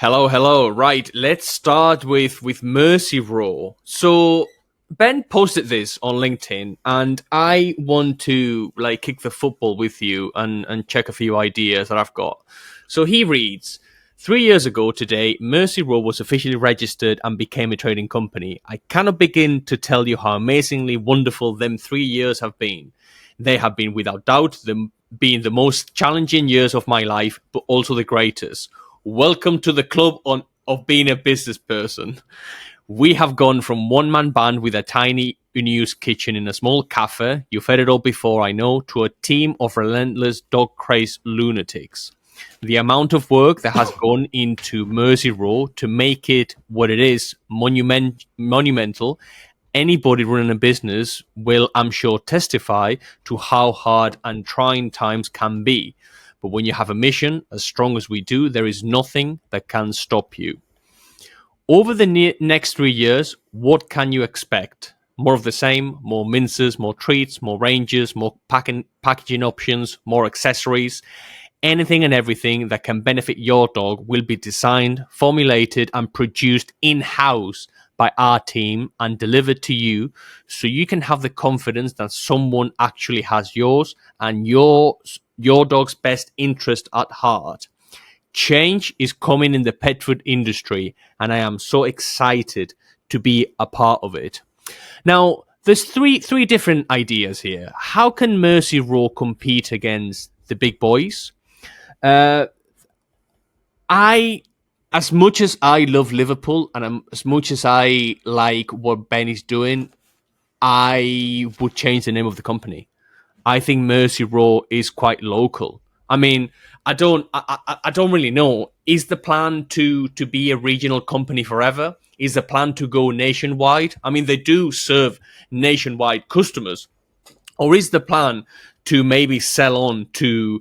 Hello, hello. Right, let's start with Mersey Raw. So Ben posted this on LinkedIn, and I want to like kick the football with you and check a few ideas that I've got. So he reads. 3 years ago today, Mersey Raw was officially registered and became a trading company. I cannot begin to tell you how amazingly wonderful them 3 years have been. They have been without doubt being the most challenging years of my life, but also the greatest. Welcome to the club of being a business person. We have gone from one man band with a tiny unused kitchen in a small cafe, you've heard it all before, I know, to a team of relentless dog crazed lunatics. The amount of work that has gone into Mersey Raw to make it what it is, monumental. Anybody running a business will, I'm sure, testify to how hard and trying times can be. But when you have a mission as strong as we do, there is nothing that can stop you. Over the next 3 years, what can you expect? More of the same, more minces, more treats, more ranges, more packaging options, more accessories. Anything and everything that can benefit your dog will be designed, formulated, and produced in house by our team and delivered to you so you can have the confidence that someone actually has yours and your dog's best interest at heart. Change is coming in the pet food industry, and I am so excited to be a part of it. Now, there's three different ideas here. How can Mersey Raw compete against the big boys? Uh, I, as much as I love Liverpool and as much as I like what Ben is doing, I would change the name of the company. I think Mersey Raw is quite local. I mean, I don't really know. Is the plan to be a regional company forever? Is the plan to go nationwide? I mean, they do serve nationwide customers, or is the plan to maybe sell on to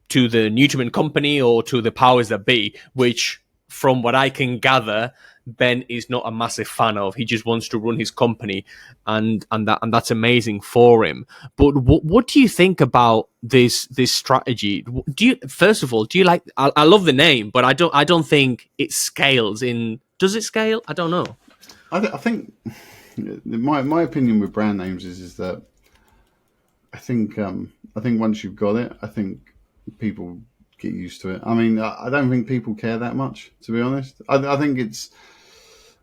the nutriment company or to the powers that be, which, from what I can gather, Ben is not a massive fan of. He just wants to run his company, and that's amazing for him. But what do you think about this strategy? Do you, first of all, do you like? I love the name, but I don't think it scales in. Does it scale? I don't know. I think my opinion with brand names is that I think once you've got it, I think people get used to it. I mean, I don't think people care that much, to be honest. I think it's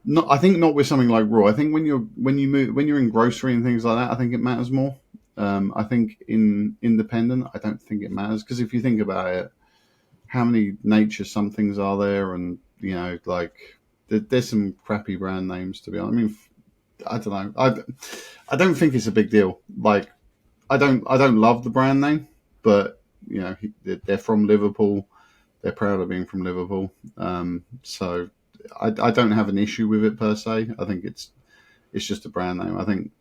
not. I think not with something like Raw. I think when you're in grocery and things like that, I think it matters more. I think in independent, I don't think it matters because if you think about it, how many nature somethings are there, and like there's some crappy brand names to be honest. I mean, I don't know. I don't think it's a big deal. Like I don't love the brand name, but they're from Liverpool. They're proud of being from Liverpool. So I don't have an issue with it per se. I think it's just a brand name. I think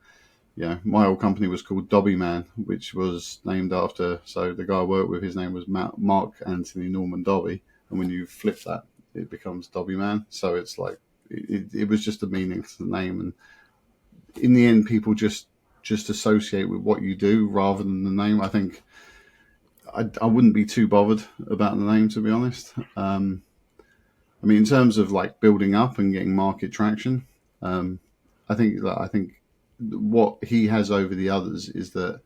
my old company was called Dobby Man, which was named after. So the guy I worked with, his name was Mark Anthony Norman Dobby, and when you flip that, it becomes Dobby Man. So it's like it was just a meaning to the name, and in the end, people just associate with what you do rather than the name. I think I wouldn't be too bothered about the name, to be honest. I mean, in terms of like building up and getting market traction, um, I think what he has over the others is that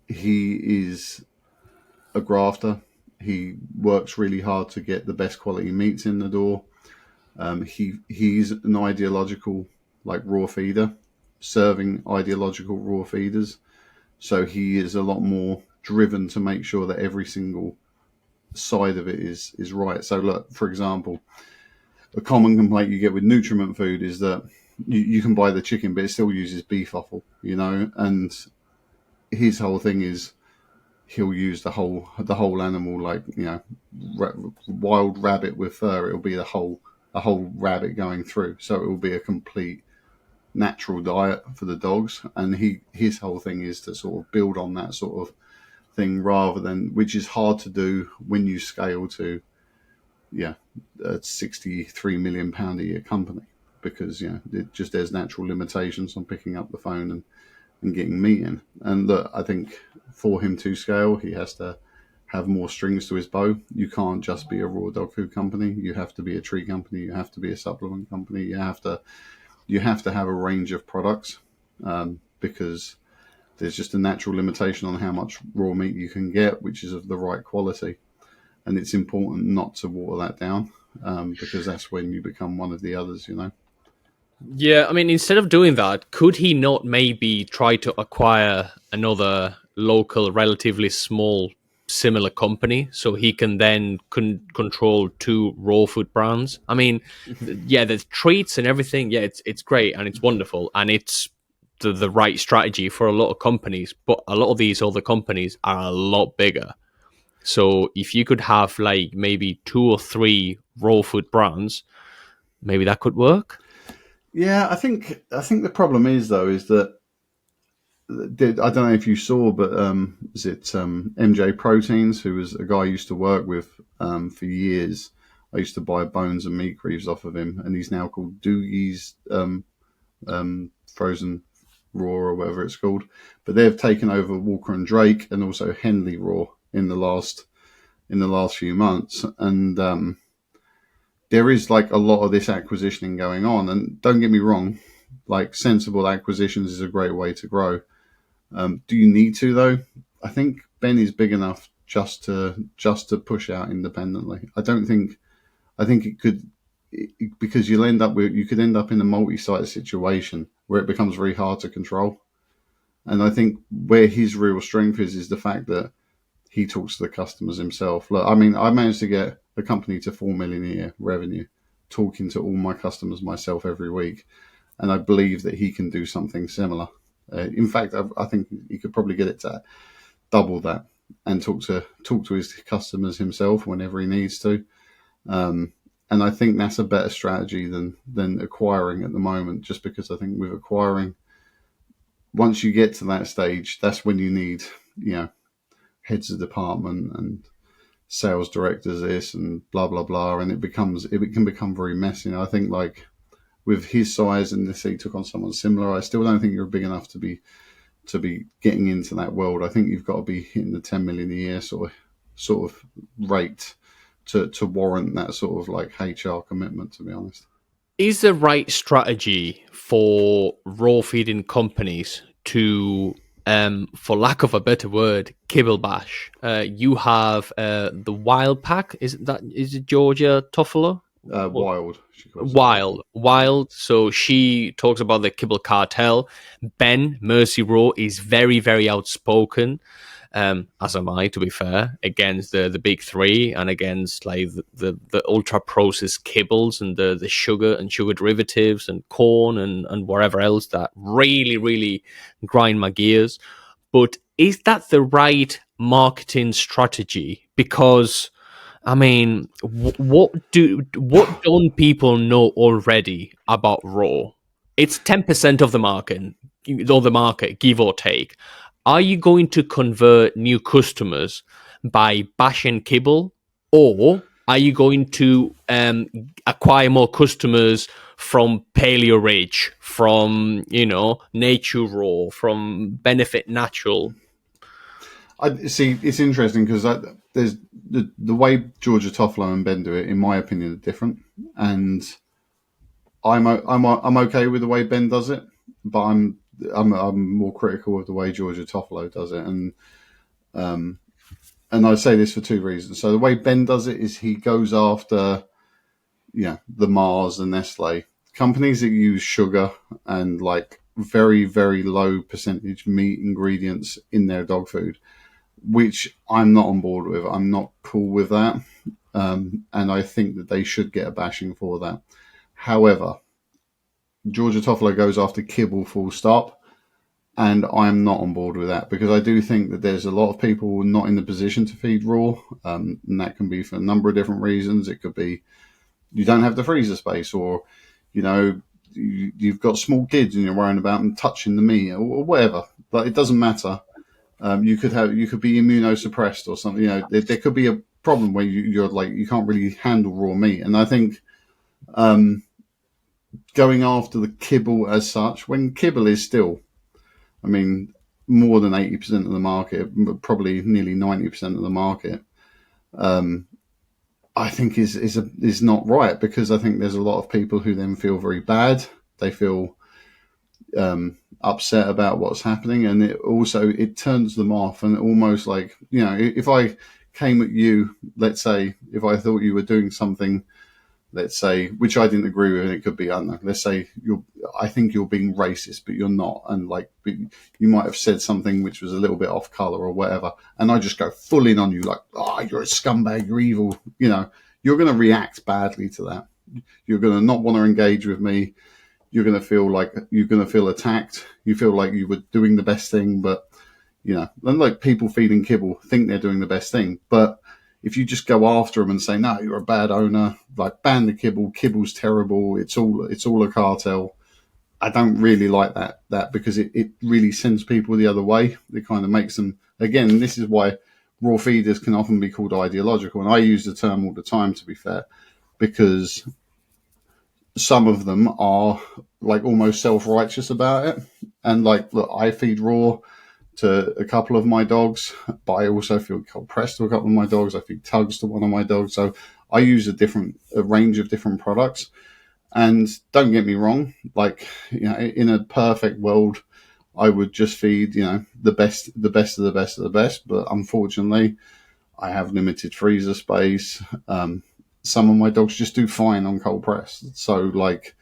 he is a grafter. He works really hard to get the best quality meats in the door. He's an ideological like raw feeder, serving ideological raw feeders. So he is a lot more driven to make sure that every single side of it is right. So look, for example, a common complaint you get with nutriment food is that you can buy the chicken, but it still uses beef offal, and his whole thing is he'll use the whole animal, like wild rabbit with fur. It'll be the whole rabbit going through, so it will be a complete natural diet for the dogs. And his whole thing is to sort of build on that sort of thing rather than, which is hard to do when you scale to yeah a 63 million pound a year company, because there's natural limitations on picking up the phone and getting meat in. And look, I think for him to scale, he has to have more strings to his bow. You can't just be a raw dog food company. You have to be a tree company. You have to be a supplement company. You have to have a range of products, because there's just a natural limitation on how much raw meat you can get, which is of the right quality. And it's important not to water that down, because that's when you become one of the others. Yeah, I mean, instead of doing that, could he not maybe try to acquire another local, relatively small, similar company so he can then control two raw food brands? I mean, yeah, there's treats and everything. Yeah, it's great and it's wonderful and it's the right strategy for a lot of companies, but a lot of these other companies are a lot bigger. So if you could have like maybe two or three raw food brands, maybe that could work. Yeah, I think the problem is though is that I don't know if you saw, but is it MJ Proteins, who was a guy I used to work with for years. I used to buy bones and meat greaves off of him, and he's now called Doogie's Frozen Raw or whatever it's called. But they've taken over Walker and Drake and also Henley Raw in the last few months, and there is like a lot of this acquisitioning going on. And don't get me wrong, like sensible acquisitions is a great way to grow. Do you need to though? I think Ben is big enough just to push out independently. I don't think. I think it could, because you could end up in a multi-site situation where it becomes very hard to control. And I think where his real strength is the fact that he talks to the customers himself. Look, I mean, I managed to get the company to 4 million a year revenue, talking to all my customers myself every week, and I believe that he can do something similar. In fact, I think he could probably get it to double that and talk to his customers himself whenever he needs to. And I think that's a better strategy than acquiring at the moment. Just because I think with acquiring, once you get to that stage, that's when you need heads of department and sales directors this and blah blah blah, and it can become very messy. And I think like with his size and this, he took on someone similar. I still don't think you're big enough to be getting into that world. I think you've got to be hitting the 10 million a year sort of rate to warrant that sort of like HR commitment. To be honest, Is the right strategy for raw feeding companies to, for lack of a better word, kibble bash? You have the Wild Pack. Is it Georgia Toffolo? Wild, she calls it. Wild. So she talks about the Kibble cartel. Ben Mersey Raw is very, very outspoken, as am I, to be fair, against the big three and against like the ultra processed kibbles and the sugar and sugar derivatives and corn and whatever else that really, really grind my gears. But is that the right marketing strategy? Because I mean, what don't people know already about Raw? It's 10% of the market, give or take. Are you going to convert new customers by bashing kibble, or are you going to acquire more customers from Paleo Ridge, from Nature Raw, from Benefit Natural? I see. It's interesting because there's the way Georgia Toffolo and Ben do it. In my opinion, are different, and I'm okay with the way Ben does it, but I'm more critical of the way Georgia Toffolo does it, and I say this for two reasons. So the way Ben does it is he goes after the Mars and Nestle companies that use sugar and like very very low percentage meat ingredients in their dog food, which I'm not on board with. I'm not cool with that. And I think that they should get a bashing for that. However, Georgia Toffolo goes after kibble full stop. And I'm not on board with that because I do think that there's a lot of people not in the position to feed raw. And that can be for a number of different reasons. It could be you don't have the freezer space, or, you've got small kids and you're worrying about them touching the meat or whatever. But it doesn't matter. You could be immunosuppressed or something. There could be a problem where you're like you can't really handle raw meat. And I think going after the kibble as such, when kibble is still, I mean, more than 80% of the market, probably nearly 90% of the market, I think is not right, because I think there's a lot of people who then feel very bad. They feel upset about what's happening, and it turns them off, and almost like, if I came at you, let's say, if I thought you were doing something, let's say, which I didn't agree with, and it could be, I don't know, let's say I think you're being racist, but you're not, and like you might have said something which was a little bit off color or whatever, and I just go full in on you, like, oh, you're a scumbag, you're evil, you're going to react badly to that. You're going to not want to engage with me. You're going to feel attacked. You feel like you were doing the best thing, but and like people feeding kibble think they're doing the best thing, but if you just go after them and say, no, you're a bad owner, like, ban the kibble, kibble's terrible, it's all a cartel, I don't really like that because it really sends people the other way. It kind of makes them, again, this is why raw feeders can often be called ideological, and I use the term all the time, to be fair, because some of them are like almost self-righteous about it. And like, look, I feed raw to a couple of my dogs, but I also feed cold pressed to a couple of my dogs. I feed tugs to one of my dogs. So I use a range of different products. And don't get me wrong, like, in a perfect world, I would just feed, the best of the best of the best. But unfortunately, I have limited freezer space. Some of my dogs just do fine on cold press. So like,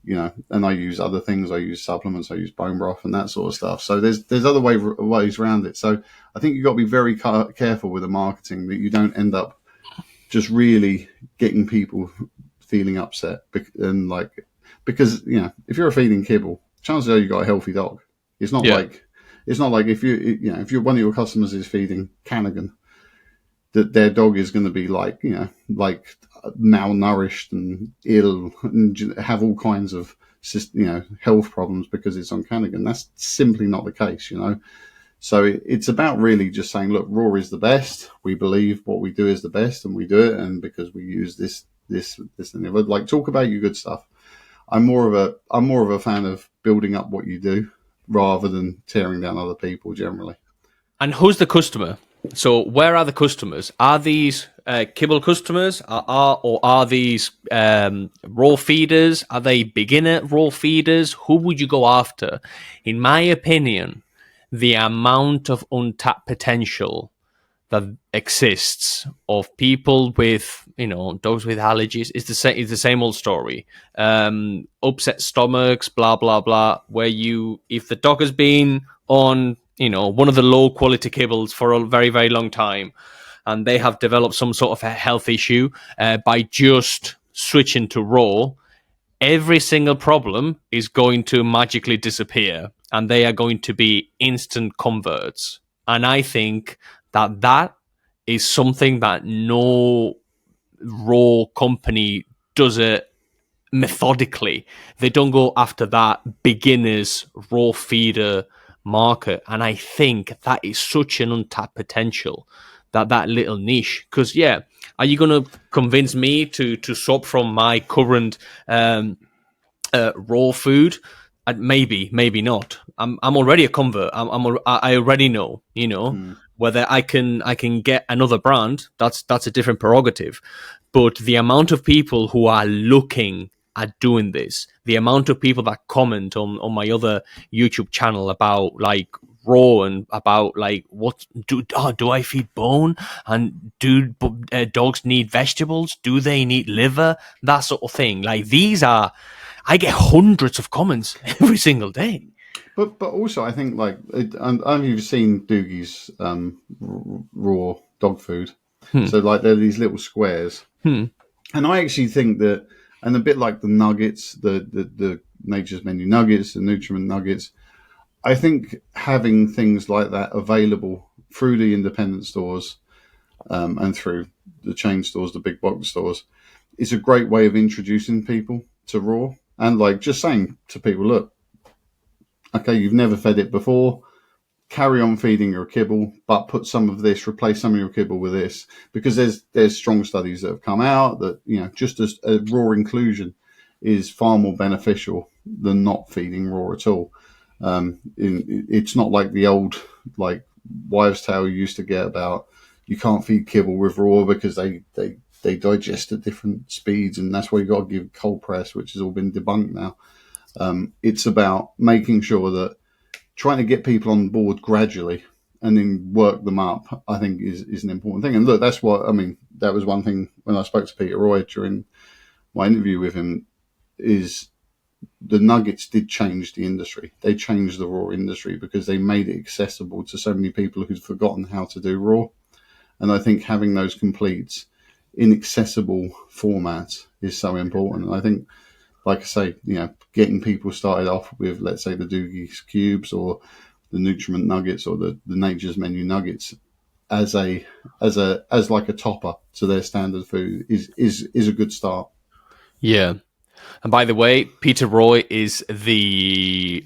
and I use other things. I use supplements. I use bone broth and that sort of stuff. So there's other ways around it. So I think you've got to be very careful with the marketing, that you don't end up just really getting people feeling upset. And like, because, if you're feeding kibble, chances are you've got a healthy dog. It's not like if if you're one of your customers is feeding Canagan, that their dog is going to be like, malnourished and ill and have all kinds of, health problems because it's on Canagan. That's simply not the case, So it's about really just saying, look, raw is the best. We believe what we do is the best, and we do it. And because we use this and the other, like, talk about your good stuff. I'm more of a fan of building up what you do rather than tearing down other people generally. And who's the customer? So where are the customers? Are these kibble customers, or are these raw feeders? Are they beginner raw feeders? Who would you go after? In my opinion, the amount of untapped potential that exists of people with, dogs with allergies is the same old story. Upset stomachs, blah blah blah. Where if the dog has been on, one of the low quality kibbles for a very very long time, and they have developed some sort of a health issue by just switching to raw, every single problem is going to magically disappear, and they are going to be instant converts. And I think that is something that no raw company does it methodically. They don't go after that beginners raw feeder market, and I think that is such an untapped potential, that little niche. Because are you going to convince me to swap from my current raw food? Maybe not. I'm already a convert. I already know, whether I can get another brand. That's a different prerogative. But the amount of people who are looking at doing this, the amount of people that comment on my other YouTube channel about like raw and about like what do I feed bone, and do dogs need vegetables? Do they need liver? That sort of thing. Like I get hundreds of comments every single day. But also, I think, like, I've even seen Doogie's raw dog food. So like, they're these little squares, and I actually think that, and a bit like the nuggets, the Nature's Menu nuggets, the nutriment nuggets, I think having things like that available through the independent stores and through the chain stores, the big box stores, is a great way of introducing people to raw. And like, just saying to people, look, okay, you've never fed it before, carry on feeding your kibble, but put some of this, replace some of your kibble with this, because there's strong studies that have come out that, just as a raw inclusion is far more beneficial than not feeding raw at all. It's not like the old like wives' tale you used to get about you can't feed kibble with raw because they digest at different speeds, and that's why you got to give cold press, which has all been debunked now. It's about making sure that trying to get people on board gradually and then work them up, I think is an important thing. And look, that's what I mean. That was one thing when I spoke to Peter Roy during my interview with him. Is the nuggets did change the industry. They changed the raw industry because they made it accessible to so many people who'd forgotten how to do raw. And I think having those completes in accessible formats is so important. And I think, like I say, getting people started off with, let's say, the Doogie's cubes or the nutriment nuggets or the Nature's Menu nuggets as like a topper to their standard food is a good start. Yeah. And by the way, Peter Roy is the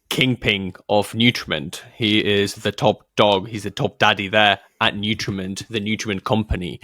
kingpin of Nutriment. He is the top dog. He's the top daddy there at Nutriment, the Nutriment company.